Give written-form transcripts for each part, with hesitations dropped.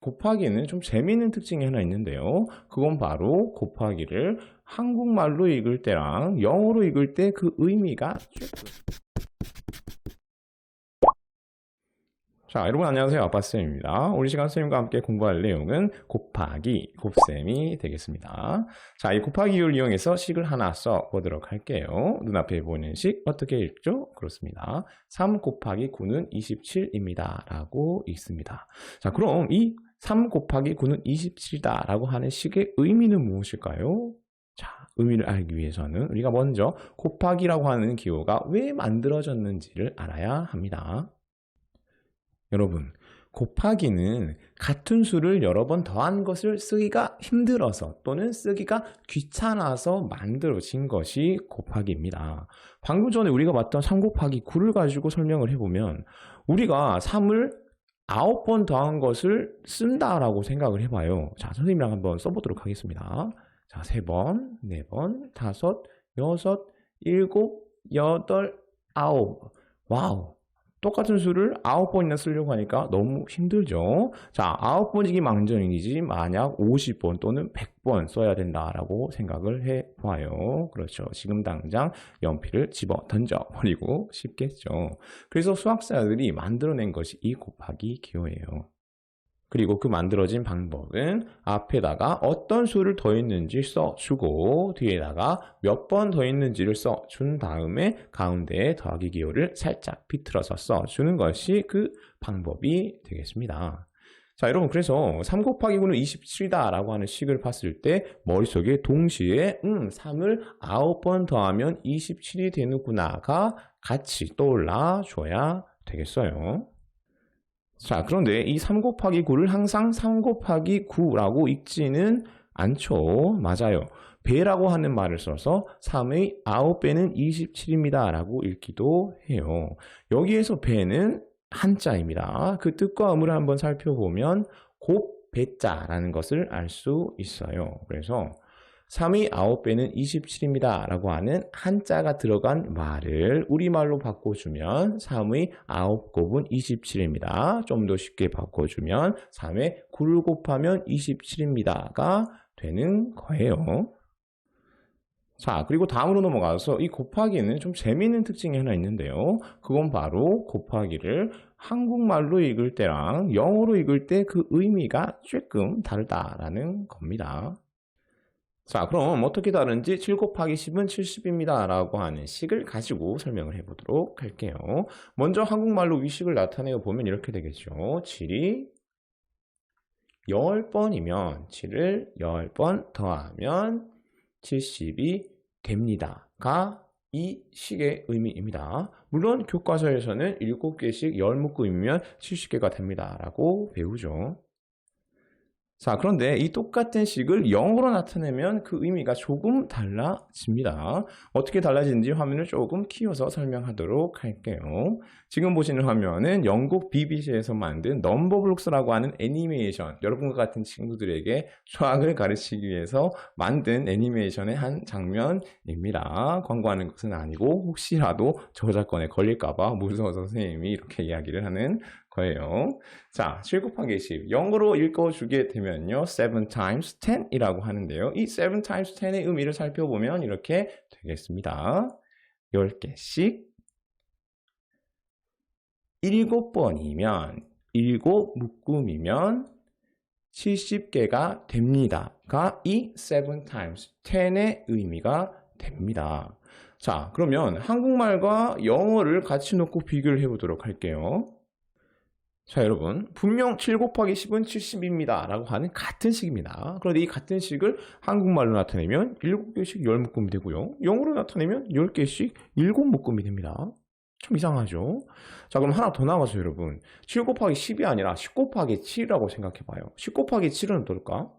곱하기는 좀 재미있는 특징이 하나 있는데요. 그건 바로 곱하기를 한국말로 읽을 때랑 영어로 읽을 때 그 의미가 자, 여러분 안녕하세요. 아빠쌤입니다. 오늘 시간 쌤과 함께 공부할 내용은 곱하기, 곱셈이 되겠습니다. 자, 이 곱하기를 이용해서 식을 하나 써보도록 할게요. 눈앞에 보이는 식 어떻게 읽죠? 그렇습니다. 3 곱하기 9는 27입니다. 라고 읽습니다. 자, 그럼 이 3 곱하기 9는 27이다 라고 하는 식의 의미는 무엇일까요? 자, 의미를 알기 위해서는 우리가 먼저 곱하기라고 하는 기호가 왜 만들어졌는지를 알아야 합니다. 여러분, 곱하기는 같은 수를 여러 번 더한 것을 쓰기가 힘들어서 또는 쓰기가 귀찮아서 만들어진 것이 곱하기입니다. 방금 전에 우리가 봤던 3 곱하기 9를 가지고 설명을 해보면 우리가 3을 9번 더한 것을 쓴다라고 생각을 해봐요. 자, 선생님이랑 한번 써보도록 하겠습니다. 자, 3번, 4번, 5, 6, 7, 8, 9. 와우. 똑같은 수를 9번이나 쓰려고 하니까 너무 힘들죠. 자, 9번이기 망정이지 만약 50번 또는 100번 써야 된다라고 생각을 해봐요. 그렇죠. 지금 당장 연필을 집어 던져버리고 싶겠죠. 그래서 수학자들이 만들어낸 것이 이 곱하기 기호예요. 그리고 그 만들어진 방법은 앞에다가 어떤 수를 더했는지 써주고 뒤에다가 몇 번 더했는지를 써준 다음에 가운데에 더하기 기호를 살짝 비틀어서 써주는 것이 그 방법이 되겠습니다. 자, 여러분, 그래서 3 곱하기 9는 27이다 라고 하는 식을 봤을 때 머릿속에 동시에 3을 9번 더하면 27이 되는구나가 같이 떠올라 줘야 되겠어요. 자, 그런데 이 3 곱하기 9를 항상 3 곱하기 9라고 읽지는 않죠. 맞아요. 배라고 하는 말을 써서 3의 9배는 27입니다. 라고 읽기도 해요. 여기에서 배는 한자입니다. 그 뜻과 의미를 한번 살펴보면 곱배자라는 것을 알 수 있어요. 그래서 3의 9배는 27입니다. 라고 하는 한자가 들어간 말을 우리말로 바꿔주면 3의 9곱은 27입니다. 좀 더 쉽게 바꿔주면 3의 9를 곱하면 27입니다가 되는 거예요. 자, 그리고 다음으로 넘어가서 이 곱하기는 좀 재미있는 특징이 하나 있는데요. 그건 바로 곱하기를 한국말로 읽을 때랑 영어로 읽을 때 그 의미가 조금 다르다라는 겁니다. 자, 그럼 어떻게 다른지 7 곱하기 10은 70입니다. 라고 하는 식을 가지고 설명을 해보도록 할게요. 먼저 한국말로 위식을 나타내어 보면 이렇게 되겠죠. 7이 10번이면 7을 10번 더하면 70이 됩니다.가 이 식의 의미입니다. 물론 교과서에서는 7개씩 10묶음이면 70개가 됩니다. 라고 배우죠. 자, 그런데 이 똑같은 식을 영어로 나타내면 그 의미가 조금 달라집니다. 어떻게 달라지는지 화면을 조금 키워서 설명하도록 할게요. 지금 보시는 화면은 영국 BBC에서 만든 넘버블록스라고 하는 애니메이션, 여러분과 같은 친구들에게 수학을 가르치기 위해서 만든 애니메이션의 한 장면입니다. 광고하는 것은 아니고 혹시라도 저작권에 걸릴까봐 무서워서 선생님이 이렇게 이야기를 하는 거예요. 자, 7 곱하기 10. 영어로 읽어주게 되면요. 7 times 10이라고 하는데요. 이 7 times 10의 의미를 살펴보면 이렇게 되겠습니다. 10개씩 7번이면 7묶음이면 70개가 됩니다가 이 7 times 10의 의미가 됩니다. 자, 그러면 한국말과 영어를 같이 놓고 비교를 해보도록 할게요. 자, 여러분, 분명 7 곱하기 10은 70입니다. 라고 하는 같은 식입니다. 그런데 이 같은 식을 한국말로 나타내면 7개씩 10묶음이 되고요. 영어로 나타내면 10개씩 7묶음이 됩니다. 좀 이상하죠? 자, 그럼 하나 더 나가서 여러분, 7 곱하기 10이 아니라 10 곱하기 7이라고 생각해봐요. 10 곱하기 7은 어떨까?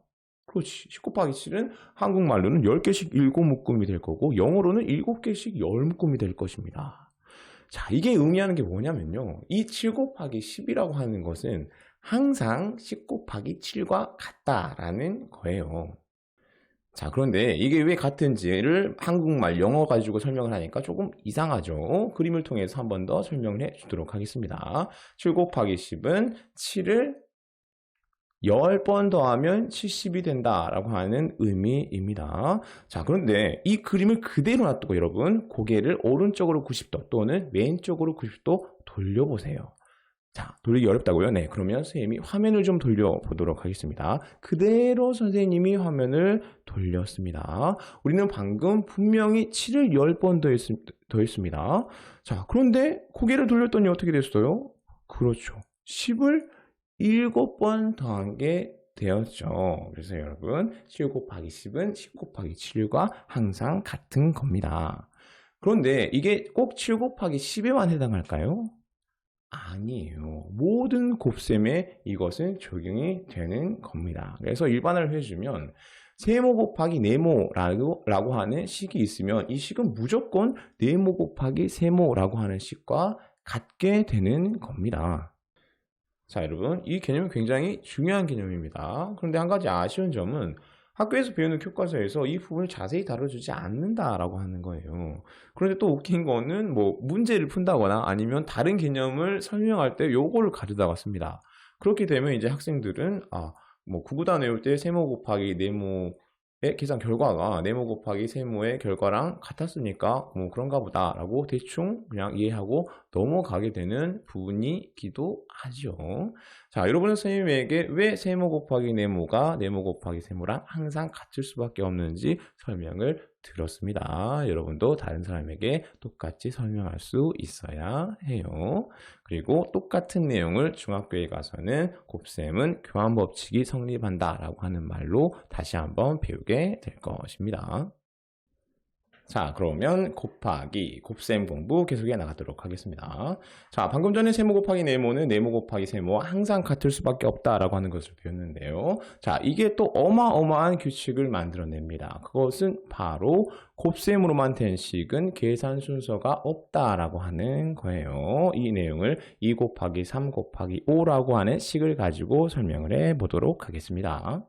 그렇지. 10 곱하기 7은 한국말로는 10개씩 7묶음이 될 거고, 영어로는 7개씩 10묶음이 될 것입니다. 자, 이게 의미하는 게 뭐냐면요. 이 7 곱하기 10이라고 하는 것은 항상 10 곱하기 7과 같다라는 거예요. 자, 그런데 이게 왜 같은지를 한국말, 영어 가지고 설명을 하니까 조금 이상하죠. 그림을 통해서 한 번 더 설명을 해 주도록 하겠습니다. 7 곱하기 10은 7을 10번 더하면 70이 된다라고 하는 의미입니다. 자, 그런데 이 그림을 그대로 놔두고 여러분 고개를 오른쪽으로 90도 또는 왼쪽으로 90도 돌려보세요. 자, 돌리기 어렵다고요? 네, 그러면 선생님이 화면을 좀 돌려보도록 하겠습니다. 그대로 선생님이 화면을 돌렸습니다. 우리는 방금 분명히 7을 10번 더했습니다. 자, 그런데 고개를 돌렸더니 어떻게 됐어요? 그렇죠. 10을 7번 더한 게 되었죠. 그래서 여러분 7 곱하기 10은 10 곱하기 7과 항상 같은 겁니다. 그런데 이게 꼭 7 곱하기 10에만 해당할까요? 아니에요. 모든 곱셈에 이것은 적용이 되는 겁니다. 그래서 일반화를 해주면 세모 곱하기 네모라고 하는 식이 있으면 이 식은 무조건 네모 곱하기 세모라고 하는 식과 같게 되는 겁니다. 자, 여러분, 이 개념은 굉장히 중요한 개념입니다. 그런데 한 가지 아쉬운 점은 학교에서 배우는 교과서에서 이 부분을 자세히 다뤄주지 않는다라고 하는 거예요. 그런데 또 웃긴 거는 뭐 문제를 푼다거나 아니면 다른 개념을 설명할 때 요거를 가져다가 씁니다. 그렇게 되면 이제 학생들은 뭐 구구단 외울 때 세모 곱하기 네모의 계산 결과가 네모 곱하기 세모의 결과랑 같았으니까 뭐 그런가 보다라고 대충 그냥 이해하고 넘어가게 되는 부분이기도 하죠. 자, 여러분은 선생님에게 왜 세모 곱하기 네모가 네모 곱하기 세모랑 항상 같을 수밖에 없는지 설명을 들었습니다. 여러분도 다른 사람에게 똑같이 설명할 수 있어야 해요. 그리고 똑같은 내용을 중학교에 가서는 곱셈은 교환 법칙이 성립한다라고 하는 말로 다시 한번 배우게 될 것입니다. 자, 그러면 곱하기, 곱셈 공부 계속해 나가도록 하겠습니다. 자, 방금 전에 세모 곱하기 네모는 네모 곱하기 세모와 항상 같을 수밖에 없다라고 하는 것을 배웠는데요. 자, 이게 또 어마어마한 규칙을 만들어냅니다. 그것은 바로 곱셈으로만 된 식은 계산 순서가 없다라고 하는 거예요. 이 내용을 2 곱하기 3 곱하기 5라고 하는 식을 가지고 설명을 해 보도록 하겠습니다.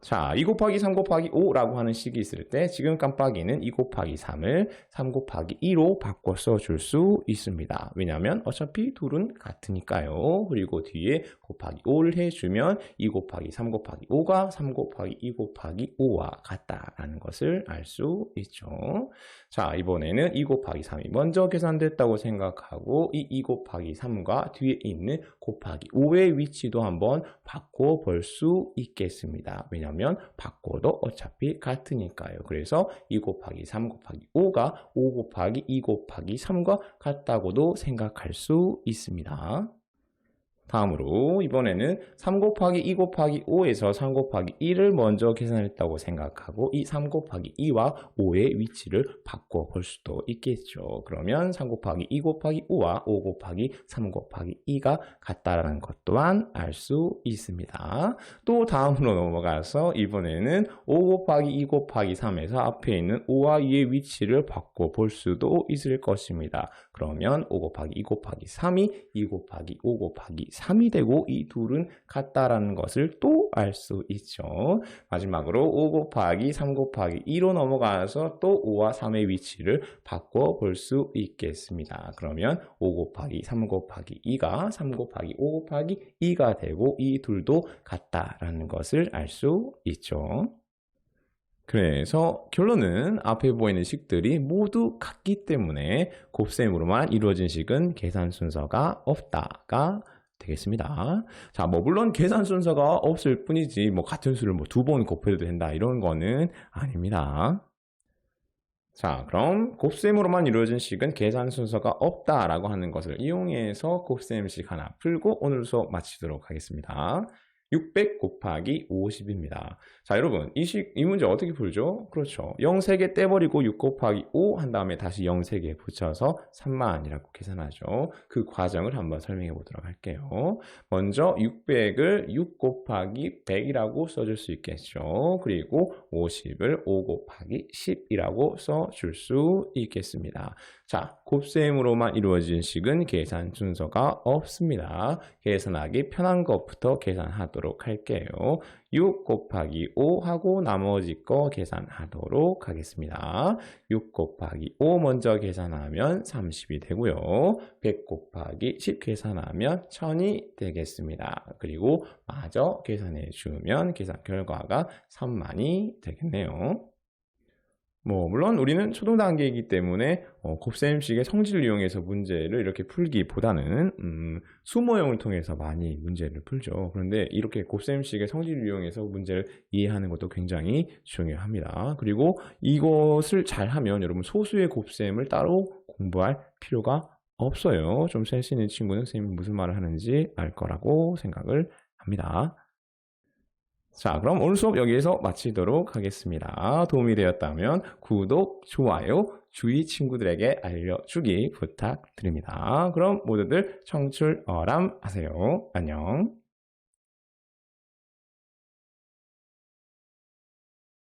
자, 2 곱하기 3 곱하기 5라고 하는 식이 있을 때 지금 깜빡이는 2 곱하기 3을 3 곱하기 2로 바꿔 써줄 수 있습니다. 왜냐하면 어차피 둘은 같으니까요. 그리고 뒤에 곱하기 5를 해주면 2 곱하기 3 곱하기 5가 3 곱하기 2 곱하기 5와 같다라는 것을 알 수 있죠. 자, 이번에는 2 곱하기 3이 먼저 계산됐다고 생각하고 이 2 곱하기 3과 뒤에 있는 곱하기 5의 위치도 한번 바꿔 볼 수 있겠습니다. 왜냐하면 바꿔도 어차피 같으니까요. 그래서 2 곱하기 3 곱하기 5가 5 곱하기 2 곱하기 3과 같다고도 생각할 수 있습니다. 다음으로 이번에는 3 곱하기 2 곱하기 5에서 3 곱하기 1을 먼저 계산했다고 생각하고 이 3 곱하기 2와 5의 위치를 바꿔 볼 수도 있겠죠. 그러면 3 곱하기 2 곱하기 5와 5 곱하기 3 곱하기 2가 같다라는 것 또한 알 수 있습니다. 또 다음으로 넘어가서 이번에는 5 곱하기 2 곱하기 3에서 앞에 있는 5와 2의 위치를 바꿔 볼 수도 있을 것입니다. 그러면 5 곱하기 2 곱하기 3이 2 곱하기 5 곱하기 3이 되고 이 둘은 같다라는 것을 또 알 수 있죠. 마지막으로 5 곱하기 3 곱하기 2로 넘어가서 또 5와 3의 위치를 바꿔 볼 수 있겠습니다. 그러면 5 곱하기 3 곱하기 2가 3 곱하기 5 곱하기 2가 되고 이 둘도 같다라는 것을 알 수 있죠. 그래서 결론은 앞에 보이는 식들이 모두 같기 때문에 곱셈으로만 이루어진 식은 계산 순서가 없다가 되겠습니다. 자, 뭐 물론 계산 순서가 없을 뿐이지 뭐 같은 수를 뭐 2번 곱해도 된다 이런 거는 아닙니다. 자, 그럼 곱셈으로만 이루어진 식은 계산 순서가 없다라고 하는 것을 이용해서 곱셈식 하나 풀고 오늘 수업 마치도록 하겠습니다. 600 곱하기 50입니다. 자, 여러분, 이 문제 어떻게 풀죠? 그렇죠. 0 3개 떼버리고 6 곱하기 5 한 다음에 다시 0 3개 붙여서 3만이라고 계산하죠. 그 과정을 한번 설명해 보도록 할게요. 먼저 600을 6 곱하기 100이라고 써줄 수 있겠죠. 그리고 50을 5 곱하기 10이라고 써줄 수 있겠습니다. 자, 곱셈으로만 이루어진 식은 계산 순서가 없습니다. 계산하기 편한 것부터 계산하도록 보도록 할게요. 6 곱하기 5 하고 나머지 거 계산하도록 하겠습니다. 6 곱하기 5 먼저 계산하면 30이 되고요. 100 곱하기 10 계산하면 1000이 되겠습니다. 그리고 마저 계산해 주면 계산 결과가 3만이 되겠네요. 물론 우리는 초등 단계이기 때문에 곱셈식의 성질을 이용해서 문제를 이렇게 풀기보다는 수모형을 통해서 많이 문제를 풀죠. 그런데 이렇게 곱셈식의 성질을 이용해서 문제를 이해하는 것도 굉장히 중요합니다. 그리고 이것을 잘하면 여러분 소수의 곱셈을 따로 공부할 필요가 없어요. 좀 센스 있는 친구는 선생님이 무슨 말을 하는지 알 거라고 생각을 합니다. 자, 그럼 오늘 수업 여기에서 마치도록 하겠습니다. 도움이 되었다면 구독, 좋아요, 주위 친구들에게 알려주기 부탁드립니다. 그럼 모두들 청출어람 하세요. 안녕.